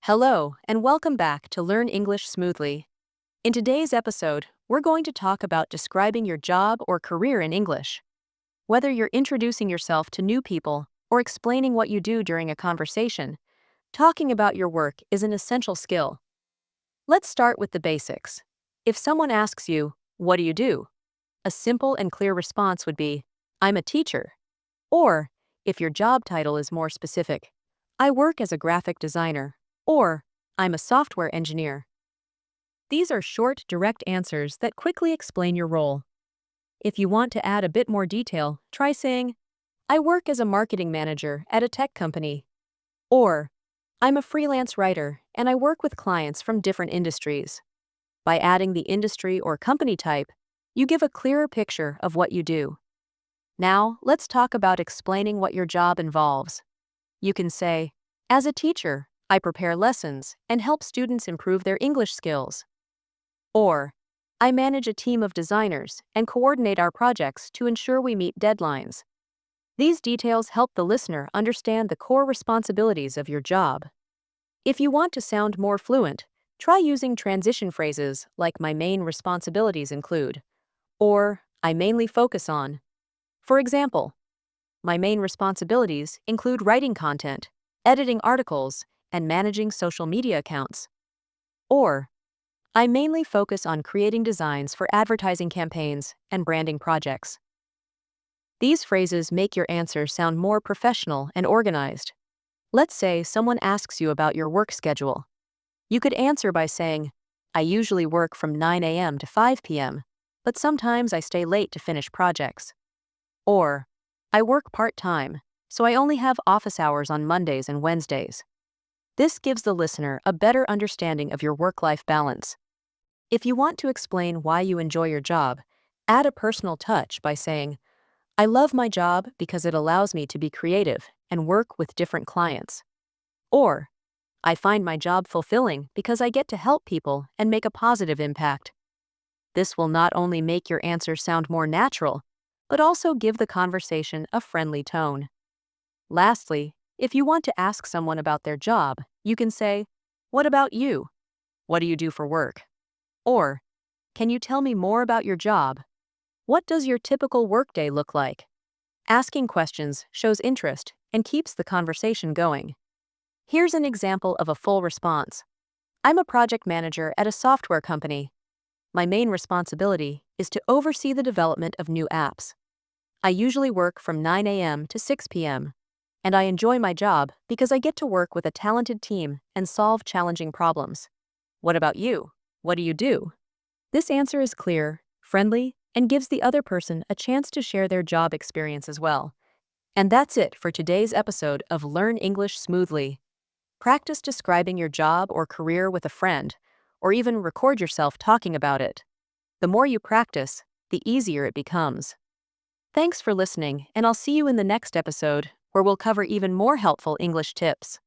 Hello, and welcome back to Learn English Smoothly. In today's episode, we're going to talk about describing your job or career in English. Whether you're introducing yourself to new people or explaining what you do during a conversation, talking about your work is an essential skill. Let's start with the basics. If someone asks you, "What do you do?" a simple and clear response would be, "I'm a teacher." Or, if your job title is more specific, "I work as a graphic designer," or "I'm a software engineer." These are short, direct answers that quickly explain your role. If you want to add a bit more detail, try saying, "I work as a marketing manager at a tech company," or "I'm a freelance writer and I work with clients from different industries." By adding the industry or company type, you give a clearer picture of what you do. Now, let's talk about explaining what your job involves. You can say, "As a teacher, I prepare lessons and help students improve their English skills." Or, "I manage a team of designers and coordinate our projects to ensure we meet deadlines." These details help the listener understand the core responsibilities of your job. If you want to sound more fluent, try using transition phrases like "my main responsibilities include," or "I mainly focus on." For example, "My main responsibilities include writing content, editing articles, and managing social media accounts." Or, "I mainly focus on creating designs for advertising campaigns and branding projects." These phrases make your answer sound more professional and organized. Let's say someone asks you about your work schedule. You could answer by saying, "I usually work from 9 a.m. to 5 p.m., but sometimes I stay late to finish projects." Or, "I work part-time, so I only have office hours on Mondays and Wednesdays." This gives the listener a better understanding of your work-life balance. If you want to explain why you enjoy your job, add a personal touch by saying, "I love my job because it allows me to be creative and work with different clients." Or, "I find my job fulfilling because I get to help people and make a positive impact." This will not only make your answer sound more natural, but also give the conversation a friendly tone. Lastly, if you want to ask someone about their job, you can say, "What about you? What do you do for work?" Or, "Can you tell me more about your job? What does your typical workday look like?" Asking questions shows interest and keeps the conversation going. Here's an example of a full response. "I'm a project manager at a software company. My main responsibility is to oversee the development of new apps. I usually work from 9 a.m. to 6 p.m., and I enjoy my job because I get to work with a talented team and solve challenging problems. What about you? What do you do?" This answer is clear, friendly, and gives the other person a chance to share their job experience as well. And that's it for today's episode of Learn English Smoothly. Practice describing your job or career with a friend, or even record yourself talking about it. The more you practice, the easier it becomes. Thanks for listening, and I'll see you in the next episode, where we'll cover even more helpful English tips.